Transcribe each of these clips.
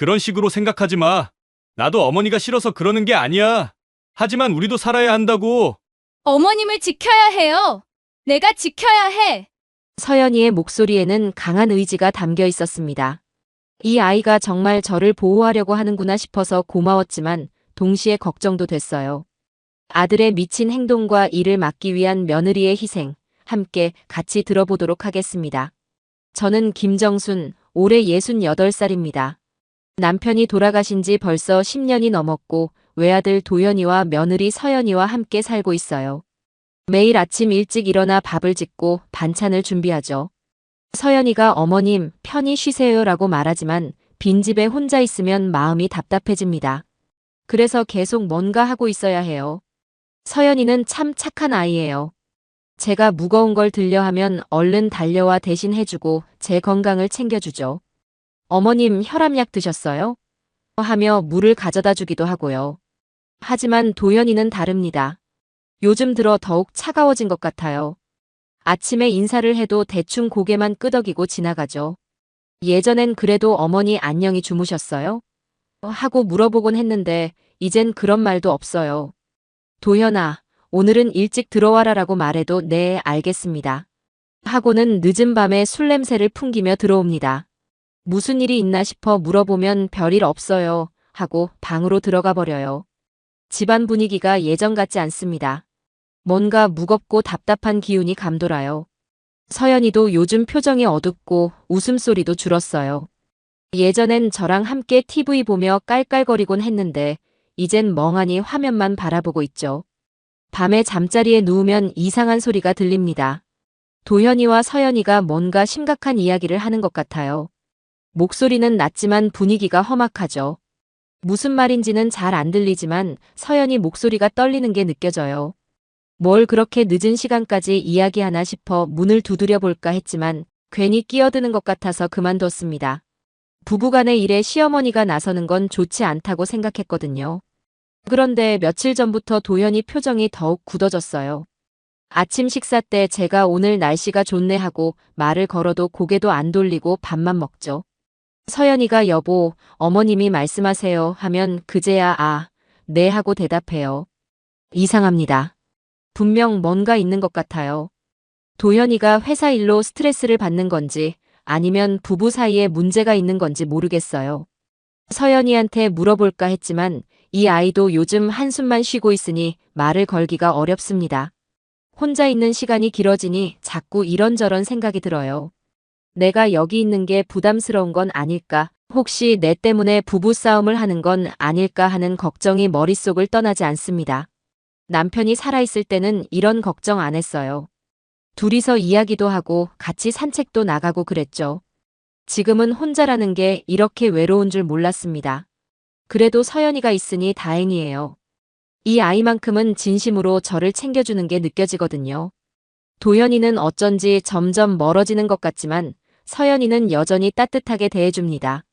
그런 식으로 생각하지 마. 나도 어머니가 싫어서 그러는 게 아니야. 하지만 우리도 살아야 한다고. 어머님을 지켜야 해요. 내가 지켜야 해. 서연이의 목소리에는 강한 의지가 담겨 있었습니다. 이 아이가 정말 저를 보호하려고 하는구나 싶어서 고마웠지만 동시에 걱정도 됐어요. 아들의 미친 행동과 이를 막기 위한 며느리의 희생, 함께 같이 들어보도록 하겠습니다. 저는 김정순, 올해 68살입니다. 남편이 돌아가신 지 벌써 10년이 넘었고 외아들 도연이와 며느리 서연이와 함께 살고 있어요. 매일 아침 일찍 일어나 밥을 짓고 반찬을 준비하죠. 서연이가 어머님 편히 쉬세요라고 말하지만 빈집에 혼자 있으면 마음이 답답해집니다. 그래서 계속 뭔가 하고 있어야 해요. 서연이는 참 착한 아이예요. 제가 무거운 걸 들려 하면 얼른 달려와 대신 해주고 제 건강을 챙겨주죠. 어머님 혈압약 드셨어요? 하며 물을 가져다 주기도 하고요. 하지만 도연이는 다릅니다. 요즘 들어 더욱 차가워진 것 같아요. 아침에 인사를 해도 대충 고개만 끄덕이고 지나가죠. 예전엔 그래도 어머니 안녕히 주무셨어요? 하고 물어보곤 했는데 이젠 그런 말도 없어요. 도연아, 오늘은 일찍 들어와라라고 말해도 네, 알겠습니다. 하고는 늦은 밤에 술 냄새를 풍기며 들어옵니다. 무슨 일이 있나 싶어 물어보면 별일 없어요 하고 방으로 들어가 버려요. 집안 분위기가 예전 같지 않습니다. 뭔가 무겁고 답답한 기운이 감돌아요. 서연이도 요즘 표정이 어둡고 웃음소리도 줄었어요. 예전엔 저랑 함께 TV 보며 깔깔거리곤 했는데 이젠 멍하니 화면만 바라보고 있죠. 밤에 잠자리에 누우면 이상한 소리가 들립니다. 도현이와 서연이가 뭔가 심각한 이야기를 하는 것 같아요. 목소리는 낮지만 분위기가 험악하죠. 무슨 말인지는 잘 안 들리지만 서연이 목소리가 떨리는 게 느껴져요. 뭘 그렇게 늦은 시간까지 이야기하나 싶어 문을 두드려 볼까 했지만 괜히 끼어드는 것 같아서 그만뒀습니다. 부부간의 일에 시어머니가 나서는 건 좋지 않다고 생각했거든요. 그런데 며칠 전부터 도현이 표정이 더욱 굳어졌어요. 아침 식사 때 제가 오늘 날씨가 좋네 하고 말을 걸어도 고개도 안 돌리고 밥만 먹죠. 서연이가 여보, 어머님이 말씀하세요 하면 그제야 네 하고 대답해요. 이상합니다. 분명 뭔가 있는 것 같아요. 도현이가 회사 일로 스트레스를 받는 건지 아니면 부부 사이에 문제가 있는 건지 모르겠어요. 서연이한테 물어볼까 했지만 이 아이도 요즘 한숨만 쉬고 있으니 말을 걸기가 어렵습니다. 혼자 있는 시간이 길어지니 자꾸 이런저런 생각이 들어요. 내가 여기 있는 게 부담스러운 건 아닐까? 혹시 내 때문에 부부싸움을 하는 건 아닐까 하는 걱정이 머릿속을 떠나지 않습니다. 남편이 살아있을 때는 이런 걱정 안 했어요. 둘이서 이야기도 하고 같이 산책도 나가고 그랬죠. 지금은 혼자라는 게 이렇게 외로운 줄 몰랐습니다. 그래도 서연이가 있으니 다행이에요. 이 아이만큼은 진심으로 저를 챙겨주는 게 느껴지거든요. 도연이는 어쩐지 점점 멀어지는 것 같지만 서연이는 여전히 따뜻하게 대해줍니다.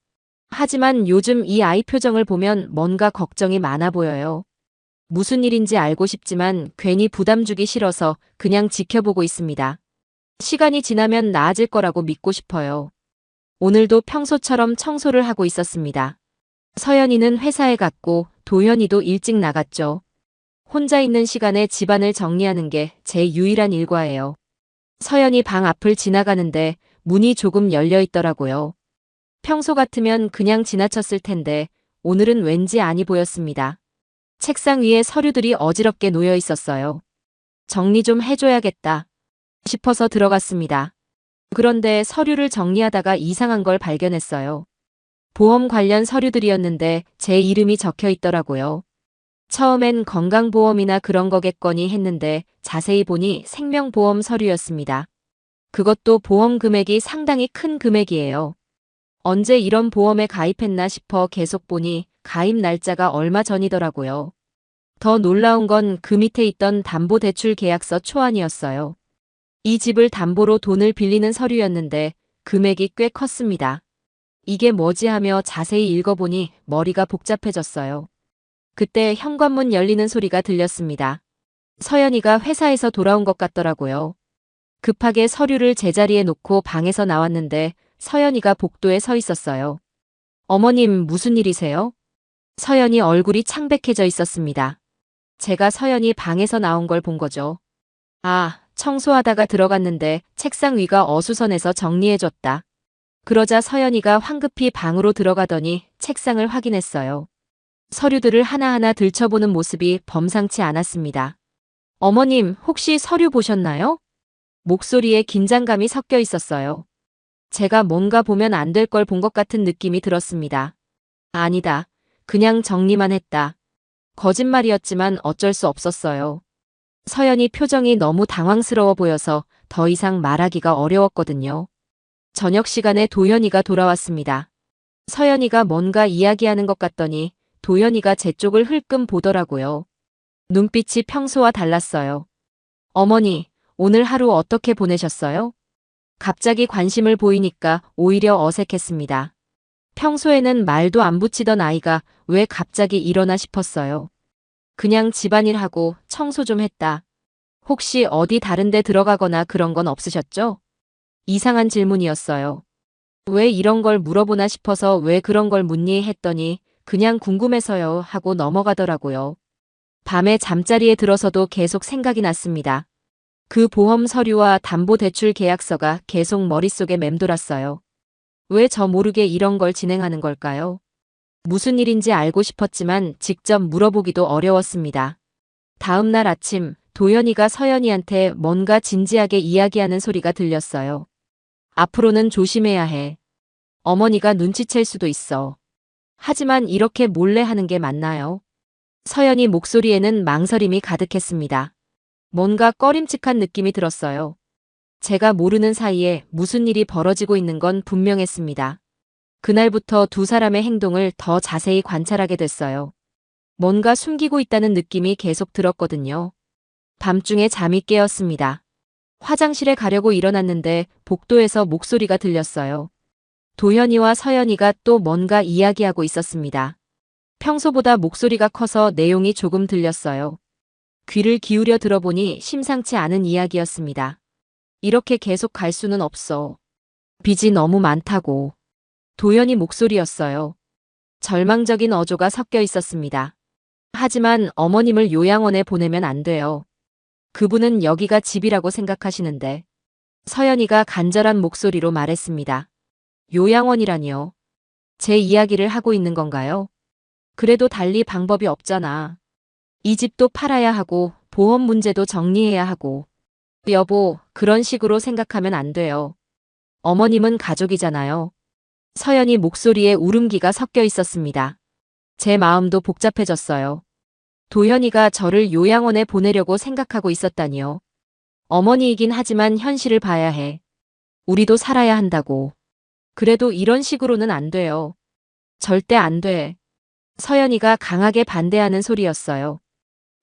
하지만 요즘 이 아이 표정을 보면 뭔가 걱정이 많아 보여요. 무슨 일인지 알고 싶지만 괜히 부담 주기 싫어서 그냥 지켜보고 있습니다. 시간이 지나면 나아질 거라고 믿고 싶어요. 오늘도 평소처럼 청소를 하고 있었습니다. 서연이는 회사에 갔고 도연이도 일찍 나갔죠. 혼자 있는 시간에 집안을 정리하는 게 제 유일한 일과예요. 서연이 방 앞을 지나가는데 문이 조금 열려 있더라고요. 평소 같으면 그냥 지나쳤을 텐데 오늘은 왠지 아니 보였습니다. 책상 위에 서류들이 어지럽게 놓여 있었어요. 정리 좀 해줘야겠다 싶어서 들어갔습니다. 그런데 서류를 정리하다가 이상한 걸 발견했어요. 보험 관련 서류들이었는데 제 이름이 적혀 있더라고요. 처음엔 건강보험이나 그런 거겠거니 했는데 자세히 보니 생명보험 서류였습니다. 그것도 보험 금액이 상당히 큰 금액이에요. 언제 이런 보험에 가입했나 싶어 계속 보니 가입 날짜가 얼마 전이더라고요. 더 놀라운 건 그 밑에 있던 담보대출 계약서 초안이었어요. 이 집을 담보로 돈을 빌리는 서류였는데 금액이 꽤 컸습니다. 이게 뭐지 하며 자세히 읽어보니 머리가 복잡해졌어요. 그때 현관문 열리는 소리가 들렸습니다. 서연이가 회사에서 돌아온 것 같더라고요. 급하게 서류를 제자리에 놓고 방에서 나왔는데 서연이가 복도에 서 있었어요. 어머님, 무슨 일이세요? 서연이 얼굴이 창백해져 있었습니다. 제가 서연이 방에서 나온 걸 본 거죠. 아, 청소하다가 들어갔는데 책상 위가 어수선해서 정리해줬다. 그러자 서연이가 황급히 방으로 들어가더니 책상을 확인했어요. 서류들을 하나하나 들춰보는 모습이 범상치 않았습니다. 어머님, 혹시 서류 보셨나요? 목소리에 긴장감이 섞여 있었어요. 제가 뭔가 보면 안 될 걸 본 것 같은 느낌이 들었습니다. 아니다. 그냥 정리만 했다. 거짓말이었지만 어쩔 수 없었어요. 서연이 표정이 너무 당황스러워 보여서 더 이상 말하기가 어려웠거든요. 저녁 시간에 도현이가 돌아왔습니다. 서연이가 뭔가 이야기하는 것 같더니 도현이가 제 쪽을 흘끔 보더라고요. 눈빛이 평소와 달랐어요. 어머니, 오늘 하루 어떻게 보내셨어요? 갑자기 관심을 보이니까 오히려 어색했습니다. 평소에는 말도 안 붙이던 아이가 왜 갑자기 이러나 싶었어요. 그냥 집안일하고 청소 좀 했다. 혹시 어디 다른 데 들어가거나 그런 건 없으셨죠? 이상한 질문이었어요. 왜 이런 걸 물어보나 싶어서 왜 그런 걸 묻니 했더니 그냥 궁금해서요 하고 넘어가더라고요. 밤에 잠자리에 들어서도 계속 생각이 났습니다. 그 보험 서류와 담보대출 계약서가 계속 머릿속에 맴돌았어요. 왜 저 모르게 이런 걸 진행하는 걸까요? 무슨 일인지 알고 싶었지만 직접 물어보기도 어려웠습니다. 다음 날 아침, 도연이가 서연이한테 뭔가 진지하게 이야기하는 소리가 들렸어요. 앞으로는 조심해야 해. 어머니가 눈치챌 수도 있어. 하지만 이렇게 몰래 하는 게 맞나요? 서연이 목소리에는 망설임이 가득했습니다. 뭔가 꺼림칙한 느낌이 들었어요. 제가 모르는 사이에 무슨 일이 벌어지고 있는 건 분명했습니다. 그날부터 두 사람의 행동을 더 자세히 관찰하게 됐어요. 뭔가 숨기고 있다는 느낌이 계속 들었거든요. 밤중에 잠이 깨었습니다. 화장실에 가려고 일어났는데 복도에서 목소리가 들렸어요. 도현이와 서연이가 또 뭔가 이야기하고 있었습니다. 평소보다 목소리가 커서 내용이 조금 들렸어요. 귀를 기울여 들어보니 심상치 않은 이야기였습니다. 이렇게 계속 갈 수는 없어. 빚이 너무 많다고. 도연이 목소리였어요. 절망적인 어조가 섞여 있었습니다. 하지만 어머님을 요양원에 보내면 안 돼요. 그분은 여기가 집이라고 생각하시는데. 서연이가 간절한 목소리로 말했습니다. 요양원이라니요. 제 이야기를 하고 있는 건가요? 그래도 달리 방법이 없잖아. 이 집도 팔아야 하고 보험 문제도 정리해야 하고. 여보, 그런 식으로 생각하면 안 돼요. 어머님은 가족이잖아요. 서연이 목소리에 울음기가 섞여 있었습니다. 제 마음도 복잡해졌어요. 도현이가 저를 요양원에 보내려고 생각하고 있었다니요. 어머니이긴 하지만 현실을 봐야 해. 우리도 살아야 한다고. 그래도 이런 식으로는 안 돼요. 절대 안 돼. 서연이가 강하게 반대하는 소리였어요.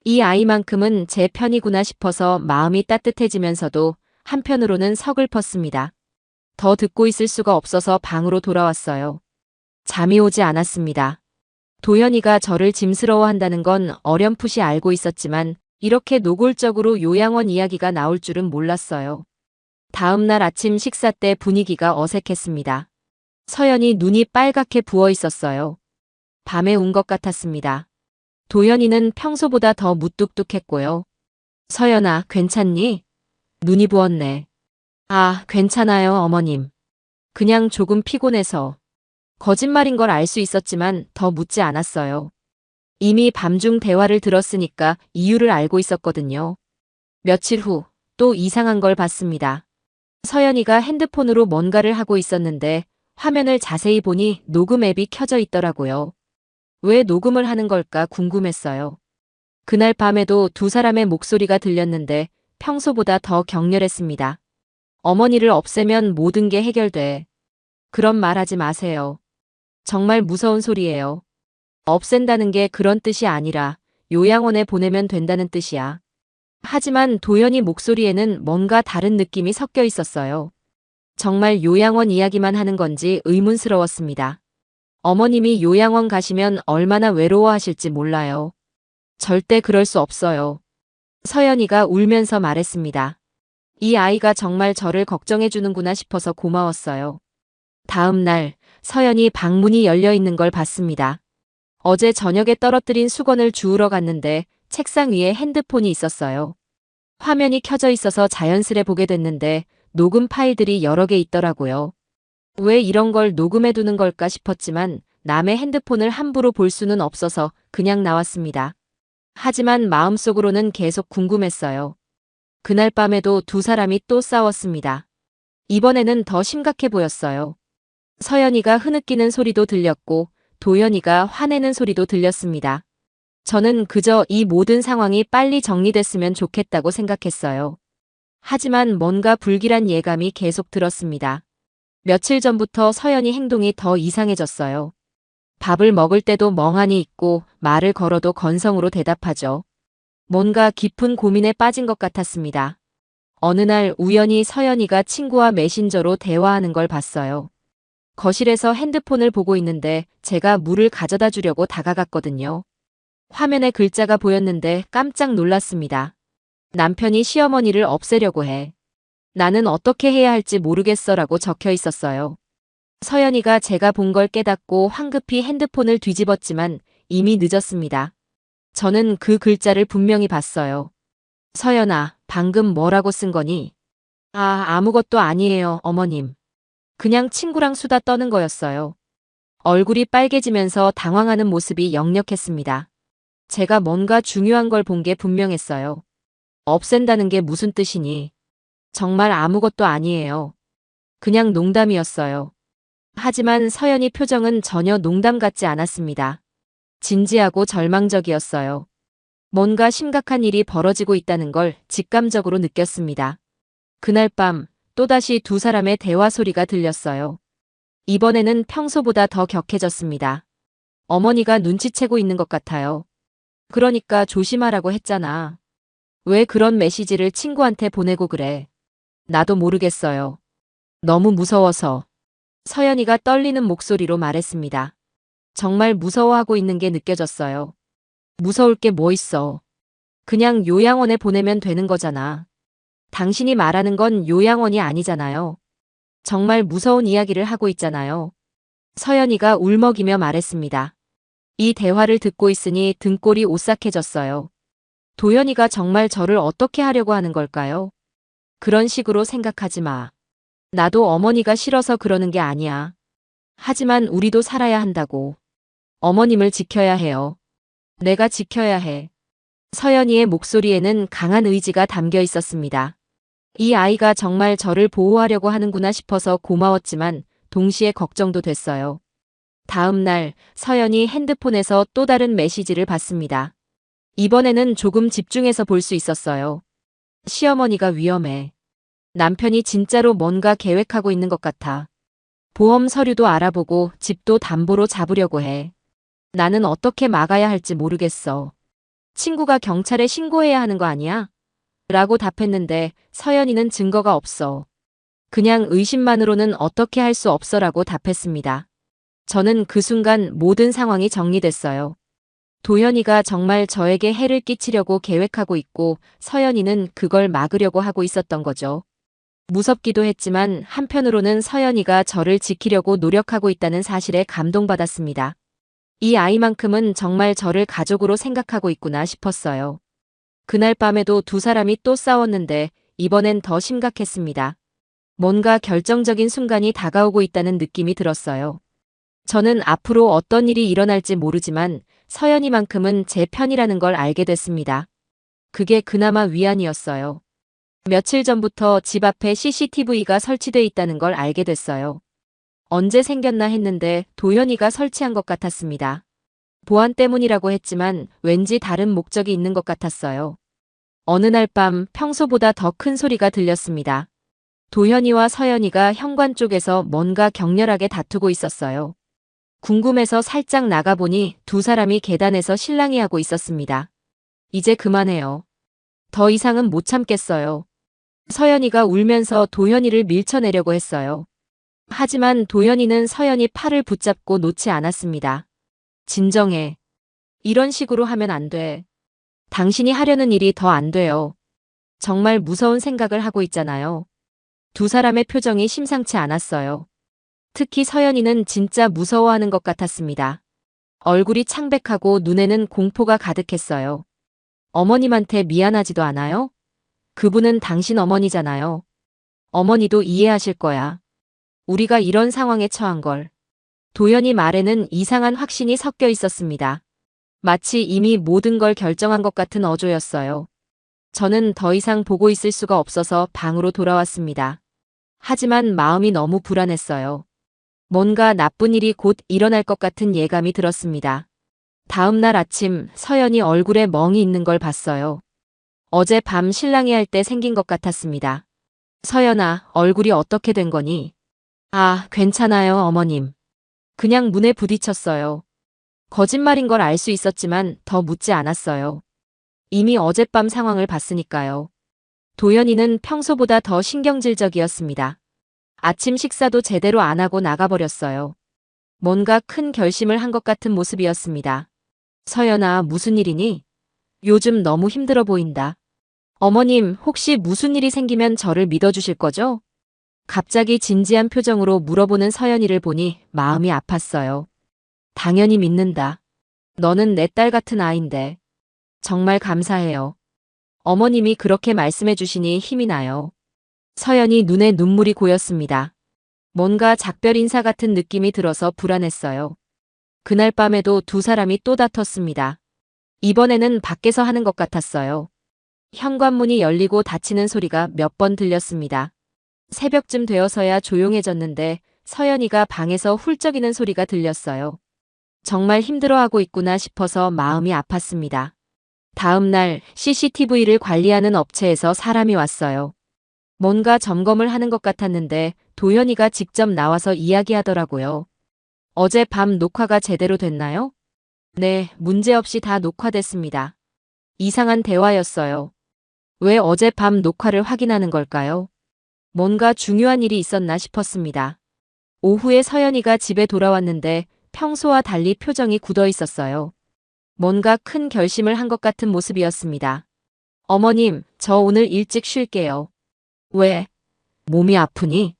이 아이만큼은 제 편이구나 싶어서 마음이 따뜻해지면서도 한편으로는 서글펐습니다. 더 듣고 있을 수가 없어서 방으로 돌아왔어요. 잠이 오지 않았습니다. 도현이가 저를 짐스러워한다는 건 어렴풋이 알고 있었지만 이렇게 노골적으로 요양원 이야기가 나올 줄은 몰랐어요. 다음 날 아침 식사 때 분위기가 어색했습니다. 서연이 눈이 빨갛게 부어 있었어요. 밤에 운 것 같았습니다. 도현이는 평소보다 더 무뚝뚝했고요. 서연아, 괜찮니? 눈이 부었네. 아, 괜찮아요, 어머님. 그냥 조금 피곤해서. 거짓말인 걸 알 수 있었지만 더 묻지 않았어요. 이미 밤중 대화를 들었으니까 이유를 알고 있었거든요. 며칠 후 또 이상한 걸 봤습니다. 서연이가 핸드폰으로 뭔가를 하고 있었는데 화면을 자세히 보니 녹음 앱이 켜져 있더라고요. 왜 녹음을 하는 걸까 궁금했어요. 그날 밤에도 두 사람의 목소리가 들렸는데 평소보다 더 격렬했습니다. 어머니를 없애면 모든 게 해결돼. 그런 말 하지 마세요. 정말 무서운 소리예요. 없앤다는 게 그런 뜻이 아니라 요양원에 보내면 된다는 뜻이야. 하지만 도연이 목소리에는 뭔가 다른 느낌이 섞여 있었어요. 정말 요양원 이야기만 하는 건지 의문스러웠습니다. 어머님이 요양원 가시면 얼마나 외로워하실지 몰라요. 절대 그럴 수 없어요. 서연이가 울면서 말했습니다. 이 아이가 정말 저를 걱정해 주는구나 싶어서 고마웠어요. 다음 날 서연이 방문이 열려 있는 걸 봤습니다. 어제 저녁에 떨어뜨린 수건을 주우러 갔는데 책상 위에 핸드폰이 있었어요. 화면이 켜져 있어서 자연스레 보게 됐는데 녹음 파일들이 여러 개 있더라고요. 왜 이런 걸 녹음해 두는 걸까 싶었지만 남의 핸드폰을 함부로 볼 수는 없어서 그냥 나왔습니다. 하지만 마음속으로는 계속 궁금했어요. 그날 밤에도 두 사람이 또 싸웠습니다. 이번에는 더 심각해 보였어요. 서연이가 흐느끼는 소리도 들렸고 도연이가 화내는 소리도 들렸습니다. 저는 그저 이 모든 상황이 빨리 정리됐으면 좋겠다고 생각했어요. 하지만 뭔가 불길한 예감이 계속 들었습니다. 며칠 전부터 서연이 행동이 더 이상해졌어요. 밥을 먹을 때도 멍하니 있고 말을 걸어도 건성으로 대답하죠. 뭔가 깊은 고민에 빠진 것 같았습니다. 어느 날 우연히 서연이가 친구와 메신저로 대화하는 걸 봤어요. 거실에서 핸드폰을 보고 있는데 제가 물을 가져다 주려고 다가갔거든요. 화면에 글자가 보였는데 깜짝 놀랐습니다. 남편이 시어머니를 없애려고 해. 나는 어떻게 해야 할지 모르겠어라고 적혀 있었어요. 서연이가 제가 본 걸 깨닫고 황급히 핸드폰을 뒤집었지만 이미 늦었습니다. 저는 그 글자를 분명히 봤어요. 서연아, 방금 뭐라고 쓴 거니? 아무것도 아니에요, 어머님. 그냥 친구랑 수다 떠는 거였어요. 얼굴이 빨개지면서 당황하는 모습이 역력했습니다. 제가 뭔가 중요한 걸 본 게 분명했어요. 없앤다는 게 무슨 뜻이니? 정말 아무것도 아니에요. 그냥 농담이었어요. 하지만 서연이 표정은 전혀 농담 같지 않았습니다. 진지하고 절망적이었어요. 뭔가 심각한 일이 벌어지고 있다는 걸 직감적으로 느꼈습니다. 그날 밤 또다시 두 사람의 대화 소리가 들렸어요. 이번에는 평소보다 더 격해졌습니다. 어머니가 눈치채고 있는 것 같아요. 그러니까 조심하라고 했잖아. 왜 그런 메시지를 친구한테 보내고 그래? 나도 모르겠어요. 너무 무서워서. 서연이가 떨리는 목소리로 말했습니다. 정말 무서워하고 있는 게 느껴졌어요. 무서울 게 뭐 있어. 그냥 요양원에 보내면 되는 거잖아. 당신이 말하는 건 요양원이 아니잖아요. 정말 무서운 이야기를 하고 있잖아요. 서연이가 울먹이며 말했습니다. 이 대화를 듣고 있으니 등골이 오싹해졌어요. 도연이가 정말 저를 어떻게 하려고 하는 걸까요? 그런 식으로 생각하지 마. 나도 어머니가 싫어서 그러는 게 아니야. 하지만 우리도 살아야 한다고. 어머님을 지켜야 해요. 내가 지켜야 해. 서연이의 목소리에는 강한 의지가 담겨 있었습니다. 이 아이가 정말 저를 보호하려고 하는구나 싶어서 고마웠지만 동시에 걱정도 됐어요. 다음 날 서연이 핸드폰에서 또 다른 메시지를 봤습니다. 이번에는 조금 집중해서 볼 수 있었어요. 시어머니가 위험해. 남편이 진짜로 뭔가 계획하고 있는 것 같아. 보험 서류도 알아보고 집도 담보로 잡으려고 해. 나는 어떻게 막아야 할지 모르겠어. 친구가 경찰에 신고해야 하는 거 아니야? 라고 답했는데 서연이는 증거가 없어. 그냥 의심만으로는 어떻게 할 수 없어라고 답했습니다. 저는 그 순간 모든 상황이 정리됐어요. 도연이가 정말 저에게 해를 끼치려고 계획하고 있고 서연이는 그걸 막으려고 하고 있었던 거죠. 무섭기도 했지만 한편으로는 서연이가 저를 지키려고 노력하고 있다는 사실에 감동받았습니다. 이 아이만큼은 정말 저를 가족으로 생각하고 있구나 싶었어요. 그날 밤에도 두 사람이 또 싸웠는데 이번엔 더 심각했습니다. 뭔가 결정적인 순간이 다가오고 있다는 느낌이 들었어요. 저는 앞으로 어떤 일이 일어날지 모르지만 서연이만큼은 제 편이라는 걸 알게 됐습니다. 그게 그나마 위안이었어요. 며칠 전부터 집 앞에 CCTV가 설치돼 있다는 걸 알게 됐어요. 언제 생겼나 했는데 도연이가 설치한 것 같았습니다. 보안 때문이라고 했지만 왠지 다른 목적이 있는 것 같았어요. 어느 날 밤 평소보다 더 큰 소리가 들렸습니다. 도현이와 서연이가 현관 쪽에서 뭔가 격렬하게 다투고 있었어요. 궁금해서 살짝 나가보니 두 사람이 계단에서 실랑이하고 있었습니다. 이제 그만해요. 더 이상은 못 참겠어요. 서연이가 울면서 도현이를 밀쳐내려고 했어요. 하지만 도현이는 서연이 팔을 붙잡고 놓지 않았습니다. 진정해. 이런 식으로 하면 안 돼. 당신이 하려는 일이 더 안 돼요. 정말 무서운 생각을 하고 있잖아요. 두 사람의 표정이 심상치 않았어요. 특히 서연이는 진짜 무서워하는 것 같았습니다. 얼굴이 창백하고 눈에는 공포가 가득했어요. 어머님한테 미안하지도 않아요? 그분은 당신 어머니잖아요. 어머니도 이해하실 거야. 우리가 이런 상황에 처한 걸. 도연이 말에는 이상한 확신이 섞여 있었습니다. 마치 이미 모든 걸 결정한 것 같은 어조였어요. 저는 더 이상 보고 있을 수가 없어서 방으로 돌아왔습니다. 하지만 마음이 너무 불안했어요. 뭔가 나쁜 일이 곧 일어날 것 같은 예감이 들었습니다. 다음 날 아침 서연이 얼굴에 멍이 있는 걸 봤어요. 어제 밤 신랑이 할 때 생긴 것 같았습니다. 서연아, 얼굴이 어떻게 된 거니? 아, 괜찮아요, 어머님. 그냥 문에 부딪혔어요. 거짓말인 걸 알 수 있었지만 더 묻지 않았어요. 이미 어젯밤 상황을 봤으니까요. 도연이는 평소보다 더 신경질적이었습니다. 아침 식사도 제대로 안 하고 나가버렸어요. 뭔가 큰 결심을 한 것 같은 모습이었습니다. 서연아, 무슨 일이니? 요즘 너무 힘들어 보인다. 어머님, 혹시 무슨 일이 생기면 저를 믿어주실 거죠? 갑자기 진지한 표정으로 물어보는 서연이를 보니 마음이 아팠어요. 당연히 믿는다. 너는 내 딸 같은 아인데. 정말 감사해요. 어머님이 그렇게 말씀해 주시니 힘이 나요. 서연이 눈에 눈물이 고였습니다. 뭔가 작별 인사 같은 느낌이 들어서 불안했어요. 그날 밤에도 두 사람이 또 다퉜습니다. 이번에는 밖에서 하는 것 같았어요. 현관문이 열리고 닫히는 소리가 몇 번 들렸습니다. 새벽쯤 되어서야 조용해졌는데 서연이가 방에서 훌쩍이는 소리가 들렸어요. 정말 힘들어하고 있구나 싶어서 마음이 아팠습니다. 다음 날 CCTV를 관리하는 업체에서 사람이 왔어요. 뭔가 점검을 하는 것 같았는데 도연이가 직접 나와서 이야기하더라고요. 어제 밤 녹화가 제대로 됐나요? 네, 문제없이 다 녹화됐습니다. 이상한 대화였어요. 왜 어제 밤 녹화를 확인하는 걸까요? 뭔가 중요한 일이 있었나 싶었습니다. 오후에 서연이가 집에 돌아왔는데 평소와 달리 표정이 굳어 있었어요. 뭔가 큰 결심을 한 것 같은 모습이었습니다. 어머님, 저 오늘 일찍 쉴게요. 왜? 몸이 아프니?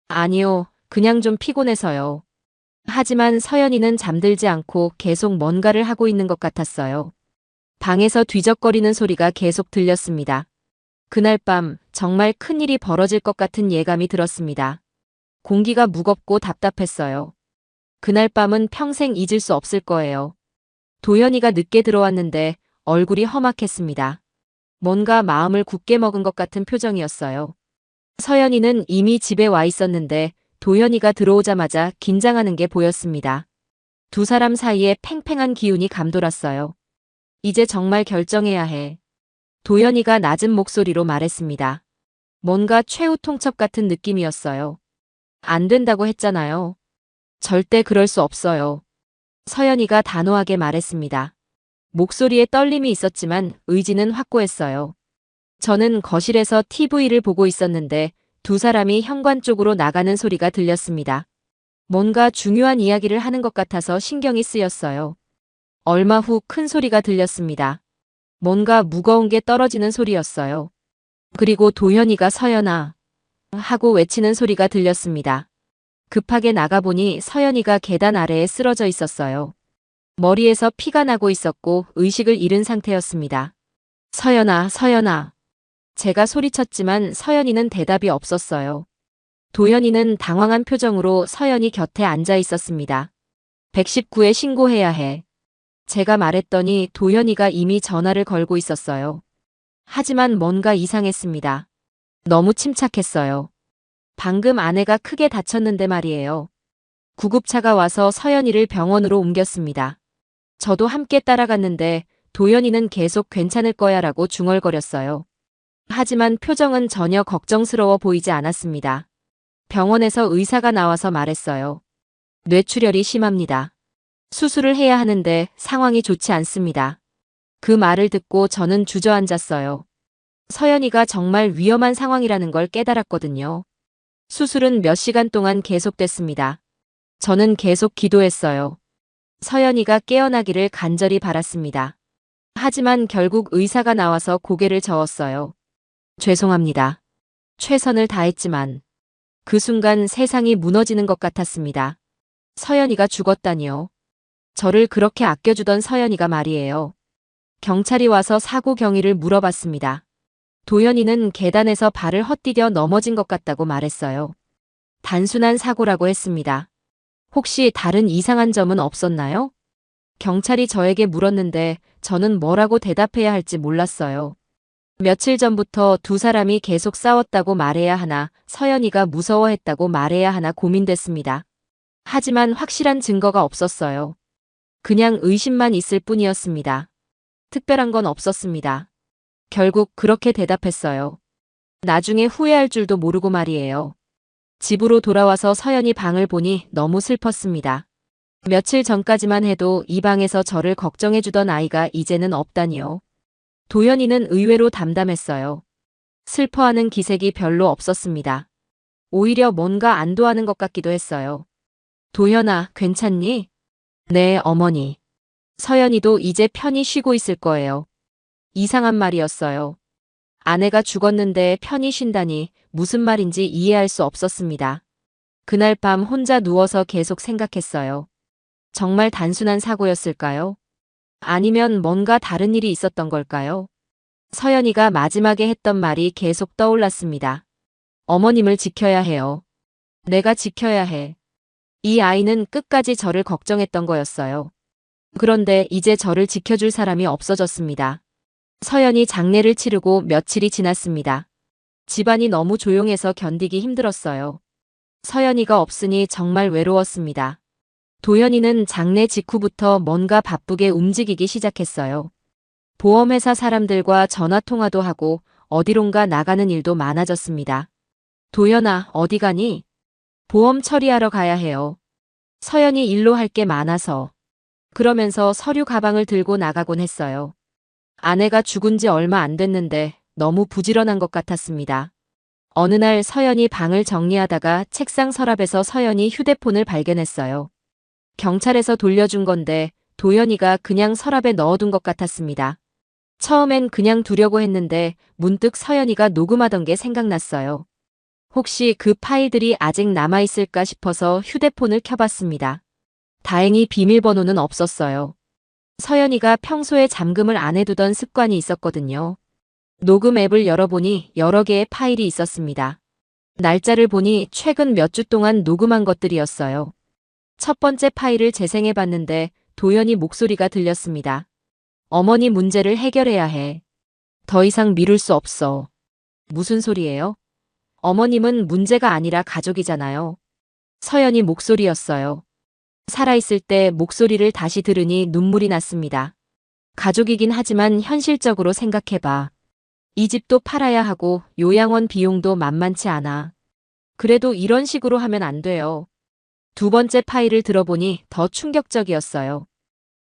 아니요, 그냥 좀 피곤해서요. 하지만 서연이는 잠들지 않고 계속 뭔가를 하고 있는 것 같았어요. 방에서 뒤적거리는 소리가 계속 들렸습니다. 그날 밤 정말 큰일이 벌어질 것 같은 예감이 들었습니다. 공기가 무겁고 답답했어요. 그날 밤은 평생 잊을 수 없을 거예요. 도연이가 늦게 들어왔는데 얼굴이 험악했습니다. 뭔가 마음을 굳게 먹은 것 같은 표정이었어요. 서연이는 이미 집에 와 있었는데 도연이가 들어오자마자 긴장하는 게 보였습니다. 두 사람 사이에 팽팽한 기운이 감돌았어요. 이제 정말 결정해야 해. 도연이가 낮은 목소리로 말했습니다. 뭔가 최후 통첩 같은 느낌이었어요. 안 된다고 했잖아요. 절대 그럴 수 없어요. 서연이가 단호하게 말했습니다. 목소리에 떨림이 있었지만 의지는 확고했어요. 저는 거실에서 TV를 보고 있었는데 두 사람이 현관 쪽으로 나가는 소리가 들렸습니다. 뭔가 중요한 이야기를 하는 것 같아서 신경이 쓰였어요. 얼마 후 큰 소리가 들렸습니다. 뭔가 무거운 게 떨어지는 소리였어요. 그리고 도현이가 서연아 하고 외치는 소리가 들렸습니다. 급하게 나가보니 서연이가 계단 아래에 쓰러져 있었어요. 머리에서 피가 나고 있었고 의식을 잃은 상태였습니다. 서연아, 서연아. 제가 소리쳤지만 서연이는 대답이 없었어요. 도연이는 당황한 표정으로 서연이 곁에 앉아 있었습니다. 119에 신고해야 해. 제가 말했더니 도연이가 이미 전화를 걸고 있었어요. 하지만 뭔가 이상했습니다. 너무 침착했어요. 방금 아내가 크게 다쳤는데 말이에요. 구급차가 와서 서연이를 병원으로 옮겼습니다. 저도 함께 따라갔는데 도연이는 계속 괜찮을 거야 라고 중얼거렸어요. 하지만 표정은 전혀 걱정스러워 보이지 않았습니다. 병원에서 의사가 나와서 말했어요. 뇌출혈이 심합니다. 수술을 해야 하는데 상황이 좋지 않습니다. 그 말을 듣고 저는 주저앉았어요. 서연이가 정말 위험한 상황이라는 걸 깨달았거든요. 수술은 몇 시간 동안 계속됐습니다. 저는 계속 기도했어요. 서연이가 깨어나기를 간절히 바랐습니다. 하지만 결국 의사가 나와서 고개를 저었어요. 죄송합니다. 최선을 다했지만. 그 순간 세상이 무너지는 것 같았습니다. 서연이가 죽었다니요. 저를 그렇게 아껴주던 서연이가 말이에요. 경찰이 와서 사고 경위를 물어봤습니다. 도연이는 계단에서 발을 헛디뎌 넘어진 것 같다고 말했어요. 단순한 사고라고 했습니다. 혹시 다른 이상한 점은 없었나요? 경찰이 저에게 물었는데 저는 뭐라고 대답해야 할지 몰랐어요. 며칠 전부터 두 사람이 계속 싸웠다고 말해야 하나, 서연이가 무서워했다고 말해야 하나 고민됐습니다. 하지만 확실한 증거가 없었어요. 그냥 의심만 있을 뿐이었습니다. 특별한 건 없었습니다. 결국 그렇게 대답했어요. 나중에 후회할 줄도 모르고 말이에요. 집으로 돌아와서 서연이 방을 보니 너무 슬펐습니다. 며칠 전까지만 해도 이 방에서 저를 걱정해주던 아이가 이제는 없다니요. 도연이는 의외로 담담했어요. 슬퍼하는 기색이 별로 없었습니다. 오히려 뭔가 안도하는 것 같기도 했어요. 도연아, 괜찮니? 네, 어머니. 서연이도 이제 편히 쉬고 있을 거예요. 이상한 말이었어요. 아내가 죽었는데 편히 쉰다니 무슨 말인지 이해할 수 없었습니다. 그날 밤 혼자 누워서 계속 생각했어요. 정말 단순한 사고였을까요? 아니면 뭔가 다른 일이 있었던 걸까요? 서연이가 마지막에 했던 말이 계속 떠올랐습니다. 어머님을 지켜야 해요. 내가 지켜야 해. 이 아이는 끝까지 저를 걱정했던 거였어요. 그런데 이제 저를 지켜줄 사람이 없어졌습니다. 서연이 장례를 치르고 며칠이 지났습니다. 집안이 너무 조용해서 견디기 힘들었어요. 서연이가 없으니 정말 외로웠습니다. 도연이는 장례 직후부터 뭔가 바쁘게 움직이기 시작했어요. 보험회사 사람들과 전화통화도 하고 어디론가 나가는 일도 많아졌습니다. 도연아, 어디 가니? 보험 처리하러 가야 해요. 서연이 일로 할 게 많아서. 그러면서 서류 가방을 들고 나가곤 했어요. 아내가 죽은 지 얼마 안 됐는데 너무 부지런한 것 같았습니다. 어느 날 서연이 방을 정리하다가 책상 서랍에서 서연이 휴대폰을 발견했어요. 경찰에서 돌려준 건데 도연이가 그냥 서랍에 넣어둔 것 같았습니다. 처음엔 그냥 두려고 했는데 문득 서연이가 녹음하던 게 생각났어요. 혹시 그 파일들이 아직 남아있을까 싶어서 휴대폰을 켜봤습니다. 다행히 비밀번호는 없었어요. 서연이가 평소에 잠금을 안 해두던 습관이 있었거든요. 녹음 앱을 열어보니 여러 개의 파일이 있었습니다. 날짜를 보니 최근 몇 주 동안 녹음한 것들이었어요. 첫 번째 파일을 재생해봤는데 도연이 목소리가 들렸습니다. 어머니 문제를 해결해야 해. 더 이상 미룰 수 없어. 무슨 소리예요? 어머님은 문제가 아니라 가족이잖아요. 서연이 목소리였어요. 살아있을 때 목소리를 다시 들으니 눈물이 났습니다. 가족이긴 하지만 현실적으로 생각해봐. 이 집도 팔아야 하고 요양원 비용도 만만치 않아. 그래도 이런 식으로 하면 안 돼요. 두 번째 파일을 들어보니 더 충격적이었어요.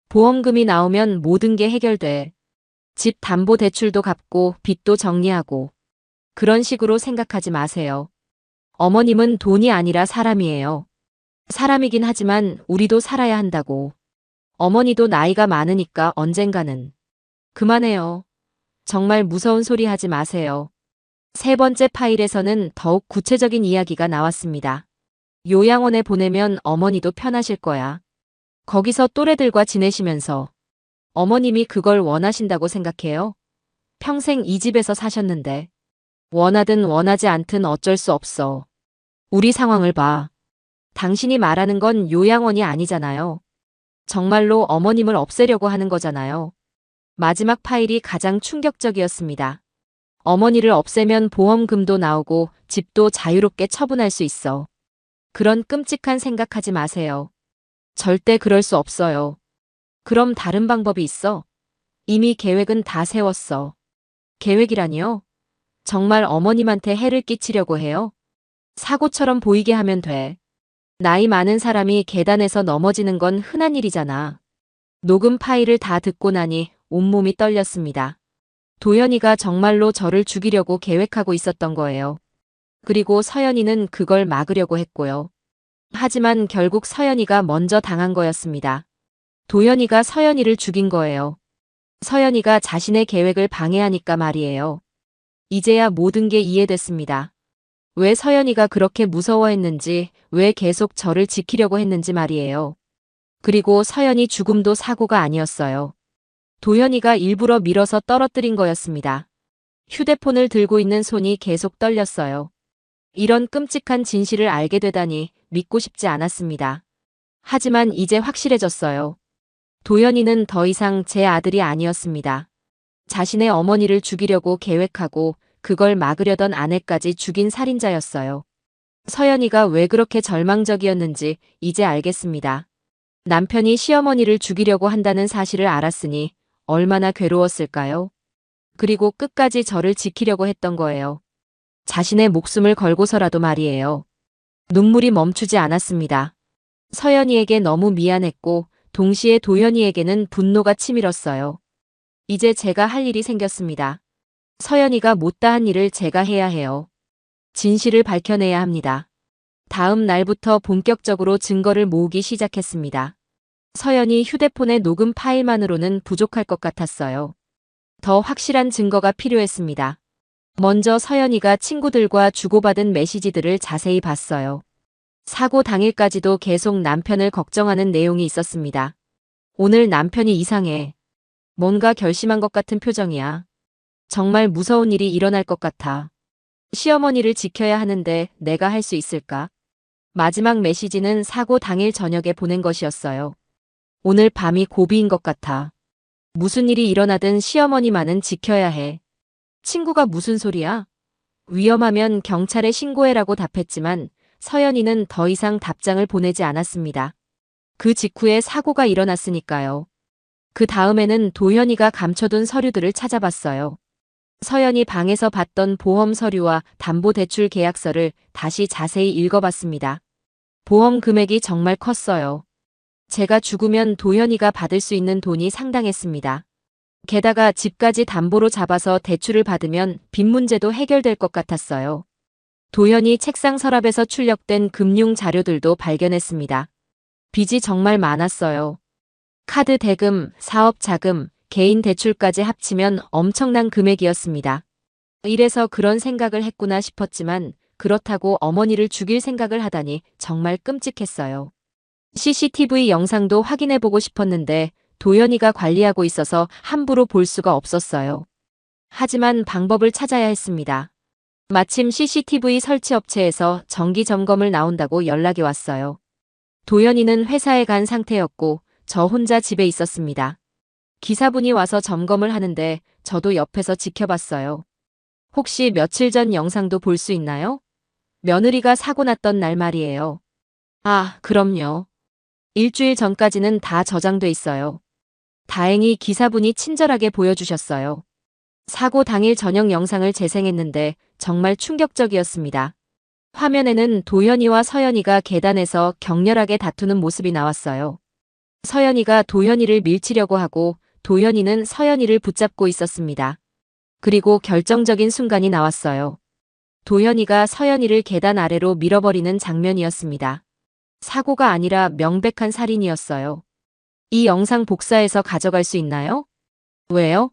보험금이 나오면 모든 게 해결돼. 집 담보 대출도 갚고 빚도 정리하고. 그런 식으로 생각하지 마세요. 어머님은 돈이 아니라 사람이에요. 사람이긴 하지만 우리도 살아야 한다고. 어머니도 나이가 많으니까 언젠가는. 그만해요. 정말 무서운 소리 하지 마세요. 세 번째 파일에서는 더욱 구체적인 이야기가 나왔습니다. 요양원에 보내면 어머니도 편하실 거야. 거기서 또래들과 지내시면서. 어머님이 그걸 원하신다고 생각해요? 평생 이 집에서 사셨는데. 원하든 원하지 않든 어쩔 수 없어. 우리 상황을 봐. 당신이 말하는 건 요양원이 아니잖아요. 정말로 어머님을 없애려고 하는 거잖아요. 마지막 파일이 가장 충격적이었습니다. 어머니를 없애면 보험금도 나오고 집도 자유롭게 처분할 수 있어. 그런 끔찍한 생각하지 마세요. 절대 그럴 수 없어요. 그럼 다른 방법이 있어? 이미 계획은 다 세웠어. 계획이라니요? 정말 어머님한테 해를 끼치려고 해요? 사고처럼 보이게 하면 돼. 나이 많은 사람이 계단에서 넘어지는 건 흔한 일이잖아. 녹음 파일을 다 듣고 나니 온몸이 떨렸습니다. 도연이가 정말로 저를 죽이려고 계획하고 있었던 거예요. 그리고 서연이는 그걸 막으려고 했고요. 하지만 결국 서연이가 먼저 당한 거였습니다. 도연이가 서연이를 죽인 거예요. 서연이가 자신의 계획을 방해하니까 말이에요. 이제야 모든 게 이해됐습니다. 왜 서연이가 그렇게 무서워했는지, 왜 계속 저를 지키려고 했는지 말이에요. 그리고 서연이 죽음도 사고가 아니었어요. 도현이가 일부러 밀어서 떨어뜨린 거였습니다. 휴대폰을 들고 있는 손이 계속 떨렸어요. 이런 끔찍한 진실을 알게 되다니 믿고 싶지 않았습니다. 하지만 이제 확실해졌어요. 도현이는 더 이상 제 아들이 아니었습니다. 자신의 어머니를 죽이려고 계획하고 그걸 막으려던 아내까지 죽인 살인자였어요. 서연이가 왜 그렇게 절망적이었는지 이제 알겠습니다. 남편이 시어머니를 죽이려고 한다는 사실을 알았으니 얼마나 괴로웠을까요? 그리고 끝까지 저를 지키려고 했던 거예요. 자신의 목숨을 걸고서라도 말이에요. 눈물이 멈추지 않았습니다. 서연이에게 너무 미안했고 동시에 도현이에게는 분노가 치밀었어요. 이제 제가 할 일이 생겼습니다. 서연이가 못다한 일을 제가 해야 해요. 진실을 밝혀내야 합니다. 다음 날부터 본격적으로 증거를 모으기 시작했습니다. 서연이 휴대폰의 녹음 파일만으로는 부족할 것 같았어요. 더 확실한 증거가 필요했습니다. 먼저 서연이가 친구들과 주고받은 메시지들을 자세히 봤어요. 사고 당일까지도 계속 남편을 걱정하는 내용이 있었습니다. 오늘 남편이 이상해. 뭔가 결심한 것 같은 표정이야. 정말 무서운 일이 일어날 것 같아. 시어머니를 지켜야 하는데 내가 할 수 있을까? 마지막 메시지는 사고 당일 저녁에 보낸 것이었어요. 오늘 밤이 고비인 것 같아. 무슨 일이 일어나든 시어머니만은 지켜야 해. 친구가 무슨 소리야? 위험하면 경찰에 신고해라고 답했지만 서연이는 더 이상 답장을 보내지 않았습니다. 그 직후에 사고가 일어났으니까요. 그 다음에는 도현이가 감춰둔 서류들을 찾아봤어요. 서연이 방에서 봤던 보험 서류와 담보대출 계약서를 다시 자세히 읽어봤습니다. 보험 금액이 정말 컸어요. 제가 죽으면 도현이가 받을 수 있는 돈이 상당했습니다. 게다가 집까지 담보로 잡아서 대출을 받으면 빚 문제도 해결될 것 같았어요. 도현이 책상 서랍에서 출력된 금융 자료들도 발견했습니다. 빚이 정말 많았어요. 카드 대금, 사업 자금, 개인 대출까지 합치면 엄청난 금액이었습니다. 이래서 그런 생각을 했구나 싶었지만 그렇다고 어머니를 죽일 생각을 하다니 정말 끔찍했어요. CCTV 영상도 확인해보고 싶었는데 도연이가 관리하고 있어서 함부로 볼 수가 없었어요. 하지만 방법을 찾아야 했습니다. 마침 CCTV 설치 업체에서 정기 점검을 나온다고 연락이 왔어요. 도연이는 회사에 간 상태였고 저 혼자 집에 있었습니다. 기사분이 와서 점검을 하는데 저도 옆에서 지켜봤어요. 혹시 며칠 전 영상도 볼 수 있나요? 며느리가 사고 났던 날 말이에요. 아, 그럼요. 일주일 전까지는 다 저장돼 있어요. 다행히 기사분이 친절하게 보여주셨어요. 사고 당일 저녁 영상을 재생했는데 정말 충격적이었습니다. 화면에는 도현이와 서연이가 계단에서 격렬하게 다투는 모습이 나왔어요. 서연이가 도현이를 밀치려고 하고 도현이는 서연이를 붙잡고 있었습니다. 그리고 결정적인 순간이 나왔어요. 도현이가 서연이를 계단 아래로 밀어버리는 장면이었습니다. 사고가 아니라 명백한 살인이었어요. 이 영상 복사해서 가져갈 수 있나요? 왜요?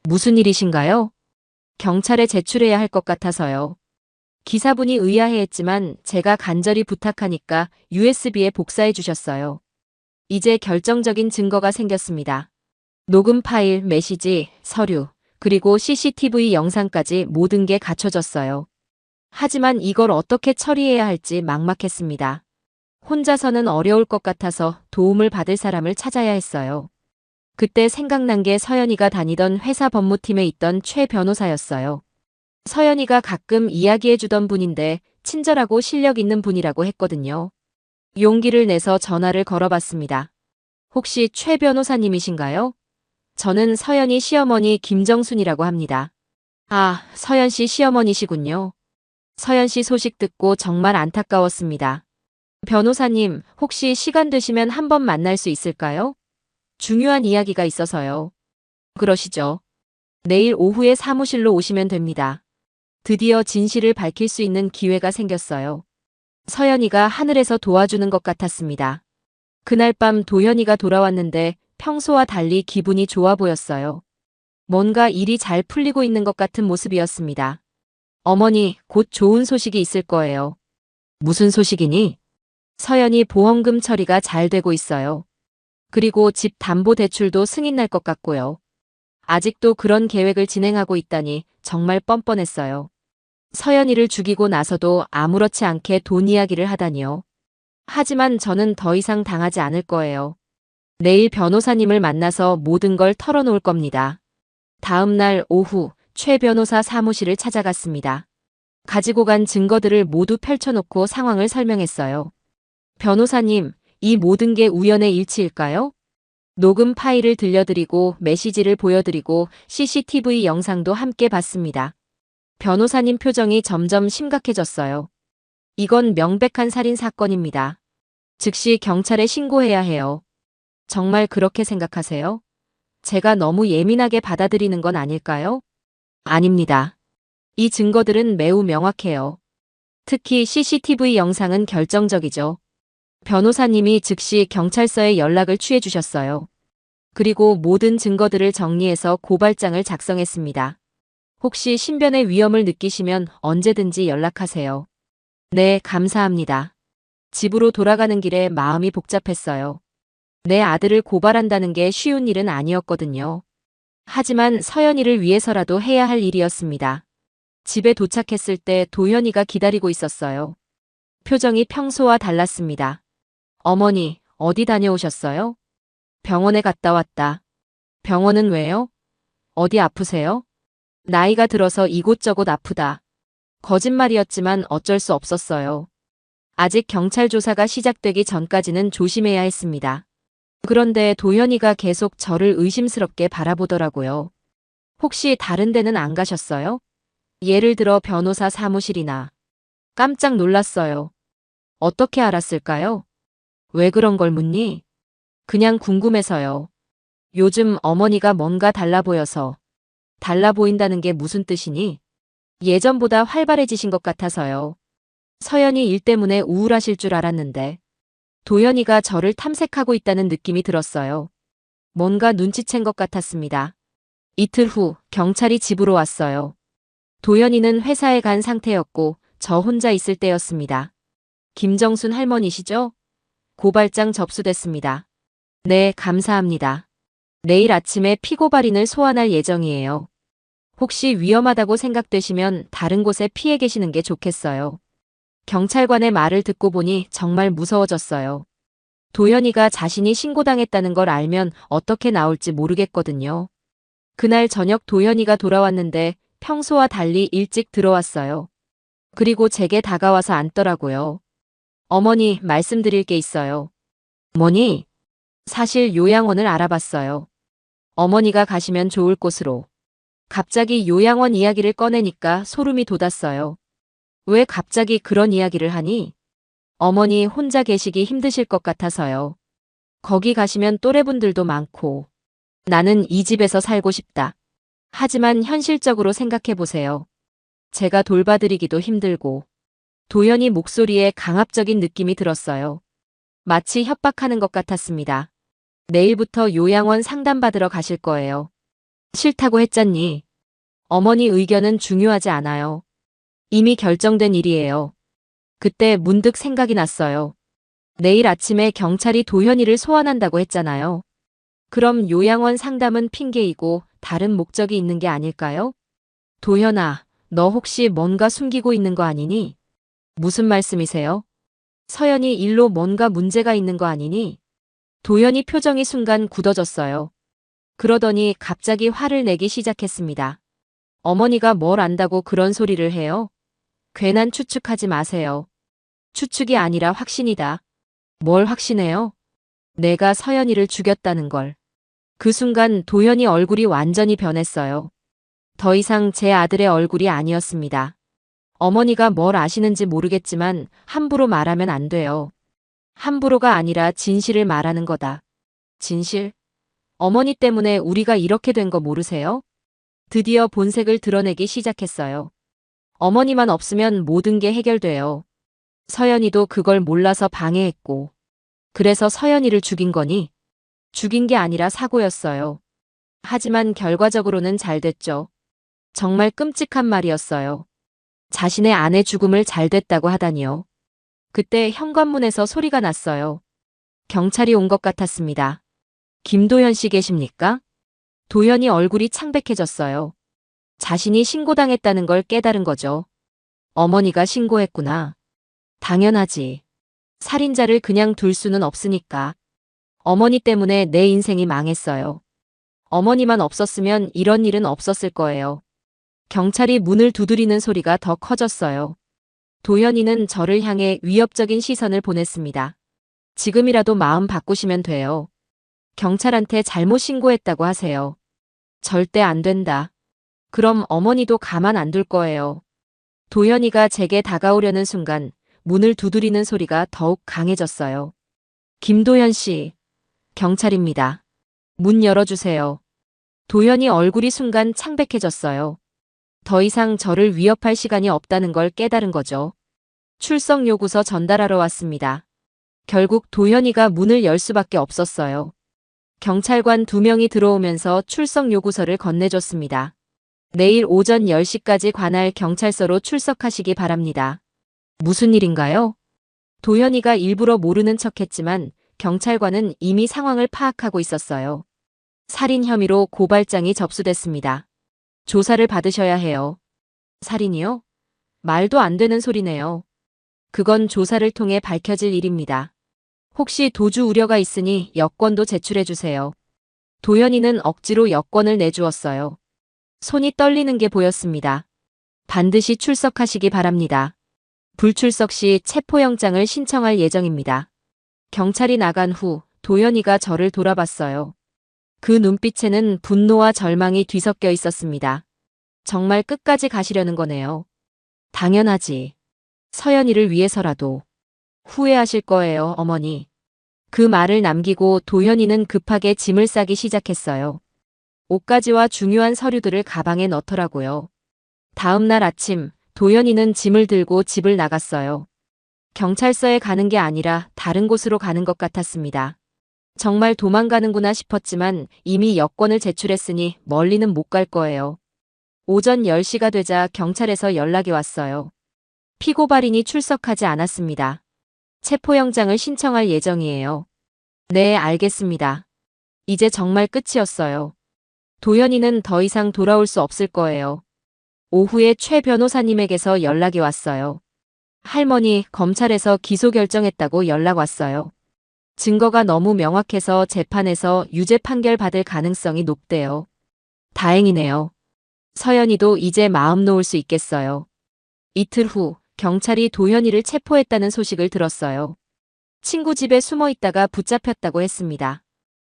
무슨 일이신가요? 경찰에 제출해야 할 것 같아서요. 기사분이 의아해했지만 제가 간절히 부탁하니까 USB에 복사해 주셨어요. 이제 결정적인 증거가 생겼습니다. 녹음 파일, 메시지, 서류, 그리고 CCTV 영상까지 모든 게 갖춰졌어요. 하지만 이걸 어떻게 처리해야 할지 막막했습니다. 혼자서는 어려울 것 같아서 도움을 받을 사람을 찾아야 했어요. 그때 생각난 게 서연이가 다니던 회사 법무팀에 있던 최 변호사였어요. 서연이가 가끔 이야기해주던 분인데 친절하고 실력 있는 분이라고 했거든요. 용기를 내서 전화를 걸어봤습니다. 혹시 최 변호사님이신가요? 저는 서연이 시어머니 김정순이라고 합니다. 아, 서연 씨 시어머니시군요. 서연 씨 소식 듣고 정말 안타까웠습니다. 변호사님, 혹시 시간 되시면 한번 만날 수 있을까요? 중요한 이야기가 있어서요. 그러시죠. 내일 오후에 사무실로 오시면 됩니다. 드디어 진실을 밝힐 수 있는 기회가 생겼어요. 서연이가 하늘에서 도와주는 것 같았습니다. 그날 밤 도연이가 돌아왔는데 평소와 달리 기분이 좋아 보였어요. 뭔가 일이 잘 풀리고 있는 것 같은 모습이었습니다. 어머니, 곧 좋은 소식이 있을 거예요. 무슨 소식이니? 서연이 보험금 처리가 잘 되고 있어요. 그리고 집 담보 대출도 승인 날 것 같고요. 아직도 그런 계획을 진행하고 있다니 정말 뻔뻔했어요. 서연이를 죽이고 나서도 아무렇지 않게 돈 이야기를 하다니요. 하지만 저는 더 이상 당하지 않을 거예요. 내일 변호사님을 만나서 모든 걸 털어놓을 겁니다. 다음 날 오후 최 변호사 사무실을 찾아갔습니다. 가지고 간 증거들을 모두 펼쳐놓고 상황을 설명했어요. 변호사님, 이 모든 게 우연의 일치일까요? 녹음 파일을 들려드리고 메시지를 보여드리고 CCTV 영상도 함께 봤습니다. 변호사님 표정이 점점 심각해졌어요. 이건 명백한 살인 사건입니다. 즉시 경찰에 신고해야 해요. 정말 그렇게 생각하세요? 제가 너무 예민하게 받아들이는 건 아닐까요? 아닙니다. 이 증거들은 매우 명확해요. 특히 CCTV 영상은 결정적이죠. 변호사님이 즉시 경찰서에 연락을 취해 주셨어요. 그리고 모든 증거들을 정리해서 고발장을 작성했습니다. 혹시 신변의 위험을 느끼시면 언제든지 연락하세요. 네, 감사합니다. 집으로 돌아가는 길에 마음이 복잡했어요. 내 아들을 고발한다는 게 쉬운 일은 아니었거든요. 하지만 서연이를 위해서라도 해야 할 일이었습니다. 집에 도착했을 때 도현이가 기다리고 있었어요. 표정이 평소와 달랐습니다. 어머니, 어디 다녀오셨어요? 병원에 갔다 왔다. 병원은 왜요? 어디 아프세요? 나이가 들어서 이곳저곳 아프다. 거짓말이었지만 어쩔 수 없었어요. 아직 경찰 조사가 시작되기 전까지는 조심해야 했습니다. 그런데 도현이가 계속 저를 의심스럽게 바라보더라고요. 혹시 다른 데는 안 가셨어요? 예를 들어 변호사 사무실이나. 깜짝 놀랐어요. 어떻게 알았을까요? 왜 그런 걸 묻니? 그냥 궁금해서요. 요즘 어머니가 뭔가 달라 보여서. 달라 보인다는 게 무슨 뜻이니? 예전보다 활발해지신 것 같아서요. 서연이 일 때문에 우울하실 줄 알았는데 도연이가 저를 탐색하고 있다는 느낌이 들었어요. 뭔가 눈치챈 것 같았습니다. 이틀 후 경찰이 집으로 왔어요. 도연이는 회사에 간 상태였고 저 혼자 있을 때였습니다. 김정순 할머니시죠? 고발장 접수됐습니다. 네, 감사합니다. 내일 아침에 피고발인을 소환할 예정이에요. 혹시 위험하다고 생각되시면 다른 곳에 피해 계시는 게 좋겠어요. 경찰관의 말을 듣고 보니 정말 무서워졌어요. 도연이가 자신이 신고당했다는 걸 알면 어떻게 나올지 모르겠거든요. 그날 저녁 도연이가 돌아왔는데 평소와 달리 일찍 들어왔어요. 그리고 제게 다가와서 앉더라고요. 어머니, 말씀드릴 게 있어요. 뭐니? 사실 요양원을 알아봤어요. 어머니가 가시면 좋을 곳으로. 갑자기 요양원 이야기를 꺼내니까 소름이 돋았어요. 왜 갑자기 그런 이야기를 하니? 어머니 혼자 계시기 힘드실 것 같아서요. 거기 가시면 또래분들도 많고. 나는 이 집에서 살고 싶다. 하지만 현실적으로 생각해보세요. 제가 돌봐드리기도 힘들고. 도연이 목소리에 강압적인 느낌이 들었어요. 마치 협박하는 것 같았습니다. 내일부터 요양원 상담받으러 가실 거예요. 싫다고 했잖니. 어머니 의견은 중요하지 않아요. 이미 결정된 일이에요. 그때 문득 생각이 났어요. 내일 아침에 경찰이 도현이를 소환한다고 했잖아요. 그럼 요양원 상담은 핑계이고 다른 목적이 있는 게 아닐까요? 도현아, 너 혹시 뭔가 숨기고 있는 거 아니니? 무슨 말씀이세요? 서연이 일로 뭔가 문제가 있는 거 아니니? 도연이 표정이 순간 굳어졌어요. 그러더니 갑자기 화를 내기 시작했습니다. 어머니가 뭘 안다고 그런 소리를 해요? 괜한 추측하지 마세요. 추측이 아니라 확신이다. 뭘 확신해요? 내가 서연이를 죽였다는 걸. 그 순간 도연이 얼굴이 완전히 변했어요. 더 이상 제 아들의 얼굴이 아니었습니다. 어머니가 뭘 아시는지 모르겠지만 함부로 말하면 안 돼요. 함부로가 아니라 진실을 말하는 거다. 진실? 어머니 때문에 우리가 이렇게 된 거 모르세요? 드디어 본색을 드러내기 시작했어요. 어머니만 없으면 모든 게 해결돼요. 서연이도 그걸 몰라서 방해했고. 그래서 서연이를 죽인 거니? 죽인 게 아니라 사고였어요. 하지만 결과적으로는 잘 됐죠. 정말 끔찍한 말이었어요. 자신의 아내 죽음을 잘 됐다고 하다니요. 그때 현관문에서 소리가 났어요. 경찰이 온 것 같았습니다. 김도현 씨 계십니까? 도현이 얼굴이 창백해졌어요. 자신이 신고당했다는 걸 깨달은 거죠. 어머니가 신고했구나. 당연하지. 살인자를 그냥 둘 수는 없으니까. 어머니 때문에 내 인생이 망했어요. 어머니만 없었으면 이런 일은 없었을 거예요. 경찰이 문을 두드리는 소리가 더 커졌어요. 도현이는 저를 향해 위협적인 시선을 보냈습니다. 지금이라도 마음 바꾸시면 돼요. 경찰한테 잘못 신고했다고 하세요. 절대 안 된다. 그럼 어머니도 가만 안 둘 거예요. 도현이가 제게 다가오려는 순간 문을 두드리는 소리가 더욱 강해졌어요. 김도현 씨, 경찰입니다. 문 열어주세요. 도현이 얼굴이 순간 창백해졌어요. 더 이상 저를 위협할 시간이 없다는 걸 깨달은 거죠. 출석 요구서 전달하러 왔습니다. 결국 도현이가 문을 열 수밖에 없었어요. 경찰관 2명이 들어오면서 출석 요구서를 건네줬습니다. 내일 오전 10시까지 관할 경찰서로 출석하시기 바랍니다. 무슨 일인가요? 도현이가 일부러 모르는 척했지만 경찰관은 이미 상황을 파악하고 있었어요. 살인 혐의로 고발장이 접수됐습니다. 조사를 받으셔야 해요. 살인이요? 말도 안 되는 소리네요. 그건 조사를 통해 밝혀질 일입니다. 혹시 도주 우려가 있으니 여권도 제출해 주세요. 도현이는 억지로 여권을 내주었어요. 손이 떨리는 게 보였습니다. 반드시 출석하시기 바랍니다. 불출석 시 체포영장을 신청할 예정입니다. 경찰이 나간 후 도현이가 저를 돌아봤어요. 그 눈빛에는 분노와 절망이 뒤섞여 있었습니다. 정말 끝까지 가시려는 거네요. 당연하지. 서연이를 위해서라도. 후회하실 거예요, 어머니. 그 말을 남기고 도현이는 급하게 짐을 싸기 시작했어요. 옷가지와 중요한 서류들을 가방에 넣더라고요. 다음 날 아침, 도현이는 짐을 들고 집을 나갔어요. 경찰서에 가는 게 아니라 다른 곳으로 가는 것 같았습니다. 정말 도망가는구나 싶었지만 이미 여권을 제출했으니 멀리는 못 갈 거예요. 오전 10시가 되자 경찰에서 연락이 왔어요. 피고발인이 출석하지 않았습니다. 체포영장을 신청할 예정이에요. 네, 알겠습니다. 이제 정말 끝이었어요. 도현이는 더 이상 돌아올 수 없을 거예요. 오후에 최 변호사님에게서 연락이 왔어요. 할머니, 검찰에서 기소 결정했다고 연락 왔어요. 증거가 너무 명확해서 재판에서 유죄 판결 받을 가능성이 높대요. 다행이네요. 서연이도 이제 마음 놓을 수 있겠어요. 이틀 후 경찰이 도현이를 체포했다는 소식을 들었어요. 친구 집에 숨어 있다가 붙잡혔다고 했습니다.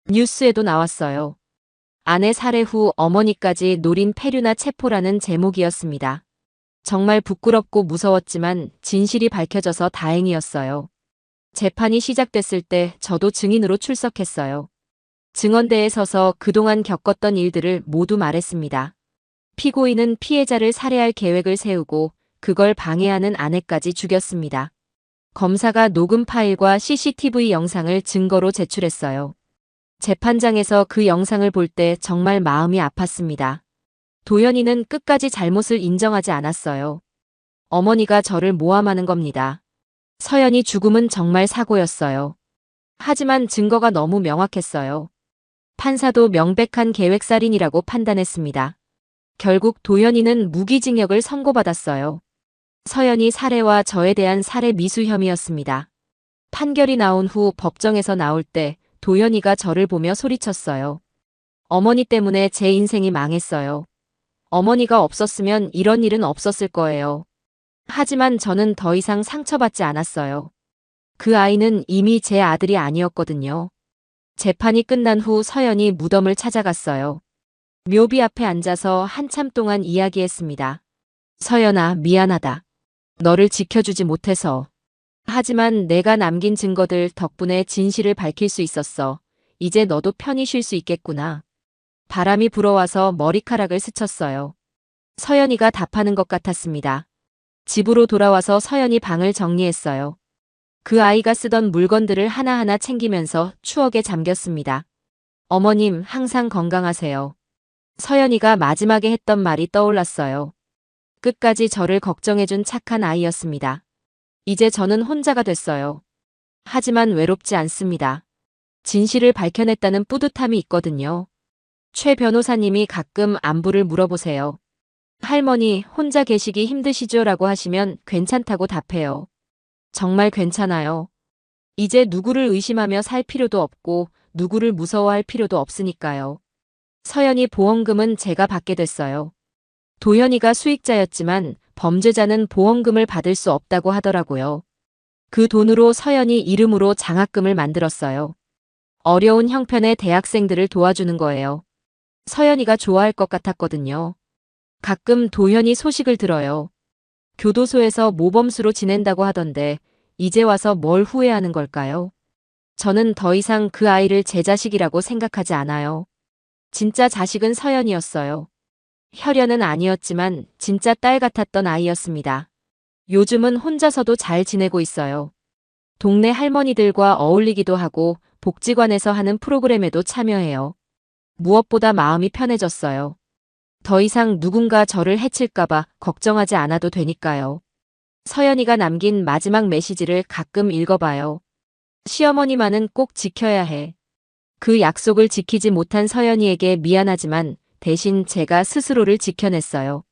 뉴스에도 나왔어요. 아내 살해 후 어머니까지 노린 패류나 체포라는 제목이었습니다. 정말 부끄럽고 무서웠지만 진실이 밝혀져서 다행이었어요. 재판이 시작됐을 때 저도 증인으로 출석했어요. 증언대에 서서 그동안 겪었던 일들을 모두 말했습니다. 피고인은 피해자를 살해할 계획을 세우고 그걸 방해하는 아내까지 죽였습니다. 검사가 녹음 파일과 CCTV 영상을 증거로 제출했어요. 재판장에서 그 영상을 볼 때 정말 마음이 아팠습니다. 도현이는 끝까지 잘못을 인정하지 않았어요. 어머니가 저를 모함하는 겁니다. 서연이 죽음은 정말 사고였어요. 하지만 증거가 너무 명확했어요. 판사도 명백한 계획살인이라고 판단했습니다. 결국 도현이는 무기징역을 선고받았어요. 서연이 살해와 저에 대한 살해 미수 혐의였습니다. 판결이 나온 후 법정에서 나올 때 도현이가 저를 보며 소리쳤어요. 어머니 때문에 제 인생이 망했어요. 어머니가 없었으면 이런 일은 없었을 거예요. 하지만 저는 더 이상 상처받지 않았어요. 그 아이는 이미 제 아들이 아니었거든요. 재판이 끝난 후 서연이 무덤을 찾아갔어요. 묘비 앞에 앉아서 한참 동안 이야기했습니다. 서연아, 미안하다. 너를 지켜주지 못해서. 하지만 내가 남긴 증거들 덕분에 진실을 밝힐 수 있었어. 이제 너도 편히 쉴 수 있겠구나. 바람이 불어와서 머리카락을 스쳤어요. 서연이가 답하는 것 같았습니다. 집으로 돌아와서 서연이 방을 정리했어요. 그 아이가 쓰던 물건들을 하나하나 챙기면서 추억에 잠겼습니다. 어머님, 항상 건강하세요. 서연이가 마지막에 했던 말이 떠올랐어요. 끝까지 저를 걱정해준 착한 아이였습니다. 이제 저는 혼자가 됐어요. 하지만 외롭지 않습니다. 진실을 밝혀냈다는 뿌듯함이 있거든요. 최 변호사님이 가끔 안부를 물어보세요. 할머니, 혼자 계시기 힘드시죠? 라고 하시면 괜찮다고 답해요. 정말 괜찮아요. 이제 누구를 의심하며 살 필요도 없고 누구를 무서워할 필요도 없으니까요. 서연이 보험금은 제가 받게 됐어요. 도현이가 수익자였지만 범죄자는 보험금을 받을 수 없다고 하더라고요. 그 돈으로 서연이 이름으로 장학금을 만들었어요. 어려운 형편의 대학생들을 도와주는 거예요. 서연이가 좋아할 것 같았거든요. 가끔 도현이 소식을 들어요. 교도소에서 모범수로 지낸다고 하던데 이제 와서 뭘 후회하는 걸까요? 저는 더 이상 그 아이를 제 자식이라고 생각하지 않아요. 진짜 자식은 서연이었어요. 혈연은 아니었지만 진짜 딸 같았던 아이였습니다. 요즘은 혼자서도 잘 지내고 있어요. 동네 할머니들과 어울리기도 하고 복지관에서 하는 프로그램에도 참여해요. 무엇보다 마음이 편해졌어요. 더 이상 누군가 저를 해칠까봐 걱정하지 않아도 되니까요. 서연이가 남긴 마지막 메시지를 가끔 읽어봐요. 시어머니만은 꼭 지켜야 해. 그 약속을 지키지 못한 서연이에게 미안하지만 대신 제가 스스로를 지켜냈어요.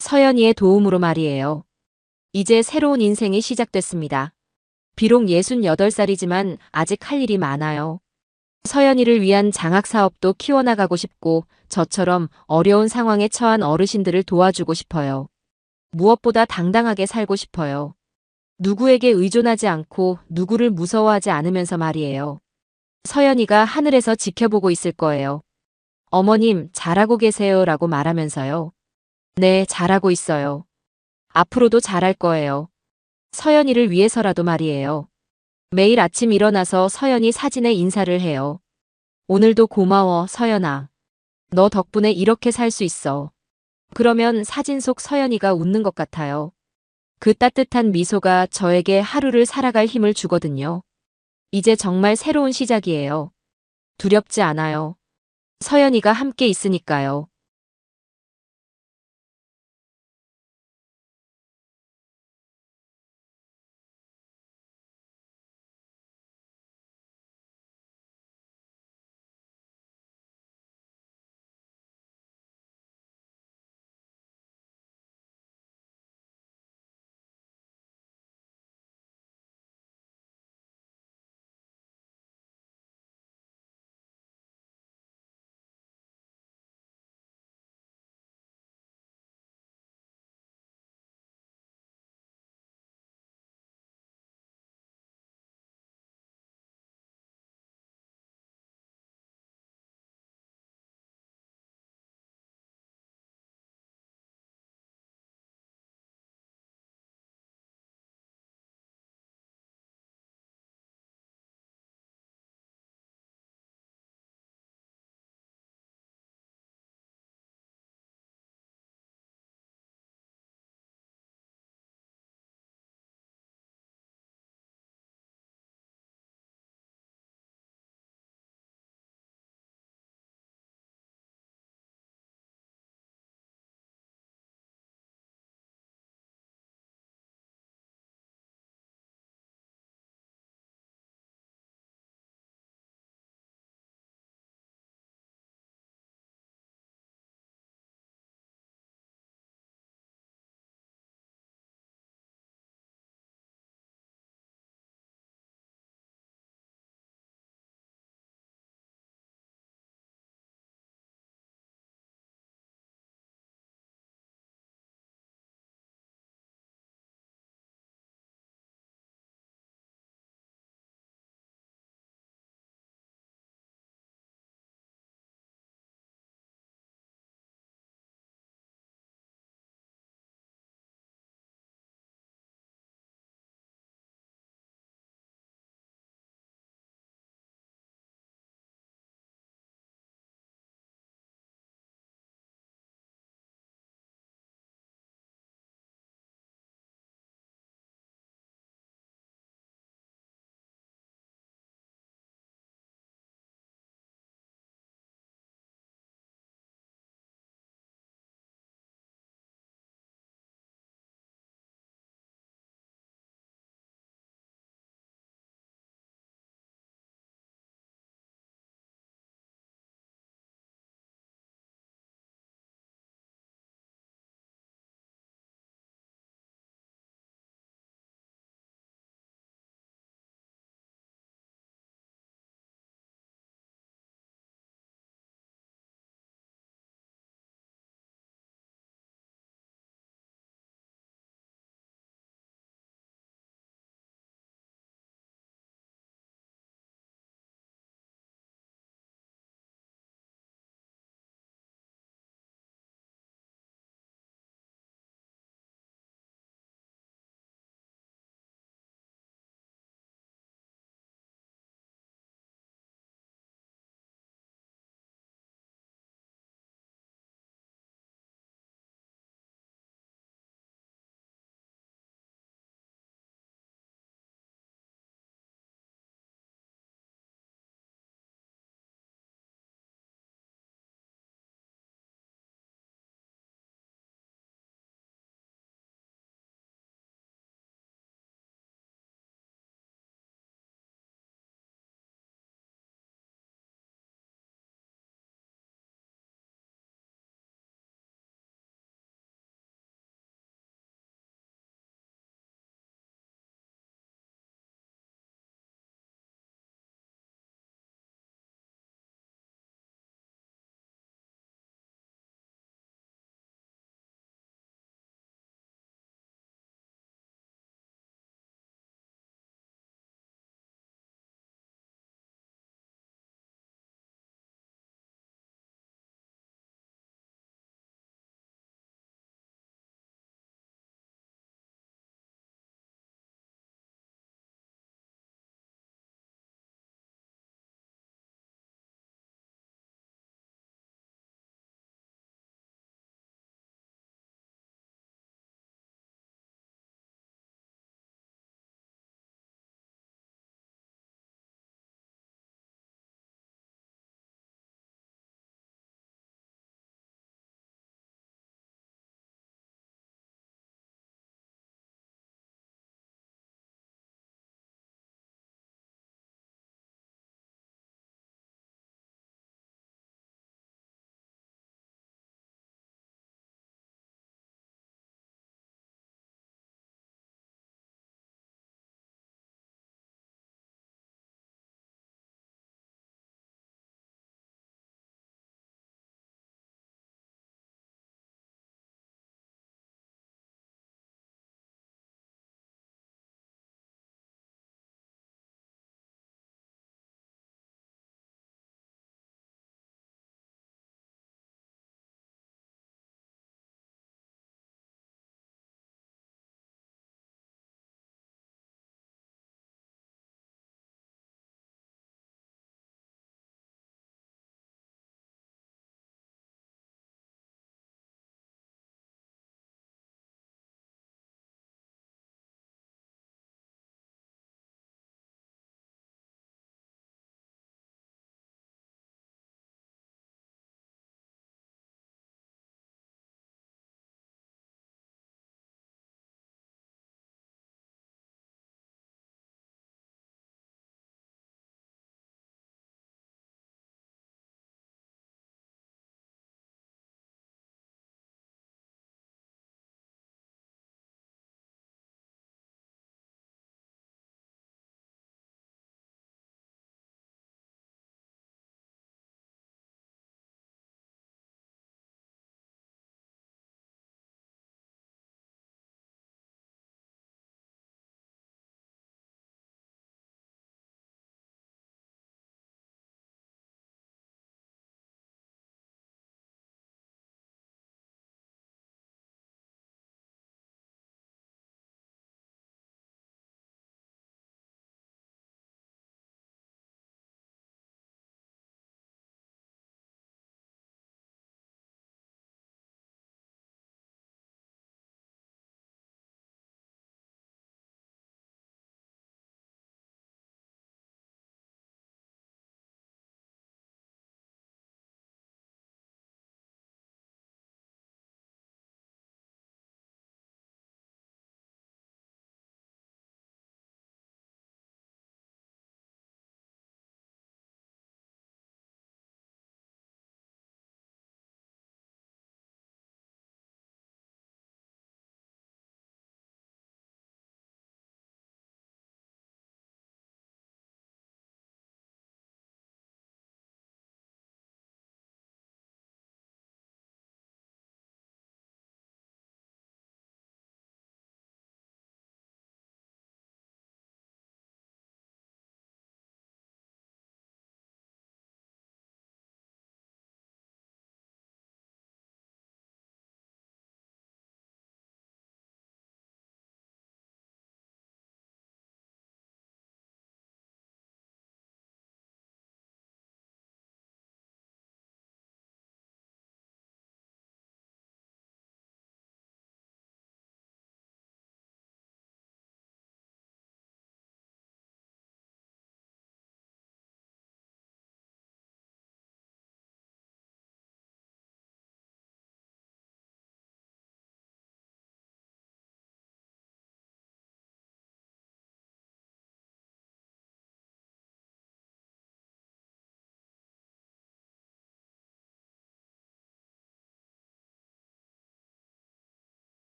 서연이의 도움으로 말이에요. 이제 새로운 인생이 시작됐습니다. 비록 68살이지만 아직 할 일이 많아요. 서연이를 위한 장학사업도 키워나가고 싶고 저처럼 어려운 상황에 처한 어르신들을 도와주고 싶어요. 무엇보다 당당하게 살고 싶어요. 누구에게 의존하지 않고 누구를 무서워하지 않으면서 말이에요. 서연이가 하늘에서 지켜보고 있을 거예요. 어머님, 잘하고 계세요 라고 말하면서요. 네, 잘하고 있어요. 앞으로도 잘할 거예요. 서연이를 위해서라도 말이에요. 매일 아침 일어나서 서연이 사진에 인사를 해요. 오늘도 고마워, 서연아. 너 덕분에 이렇게 살 수 있어. 그러면 사진 속 서연이가 웃는 것 같아요. 그 따뜻한 미소가 저에게 하루를 살아갈 힘을 주거든요. 이제 정말 새로운 시작이에요. 두렵지 않아요. 서연이가 함께 있으니까요.